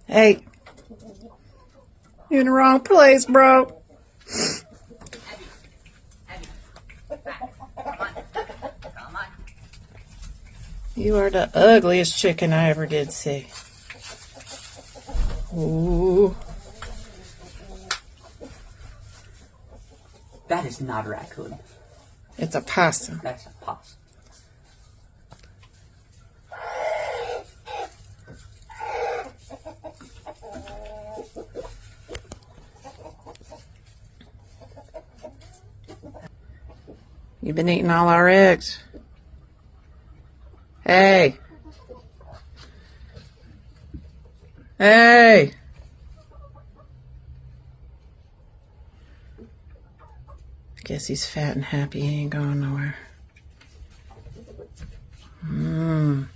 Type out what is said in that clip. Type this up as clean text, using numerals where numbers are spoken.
Hey, you're in the wrong place, bro. Come on. You are the ugliest chicken I ever did see. Ooh. That is not a raccoon. It's a possum. That's a possum. You've been eating all our eggs. Hey. Hey. I guess he's fat and happy. He ain't going nowhere. Mmm.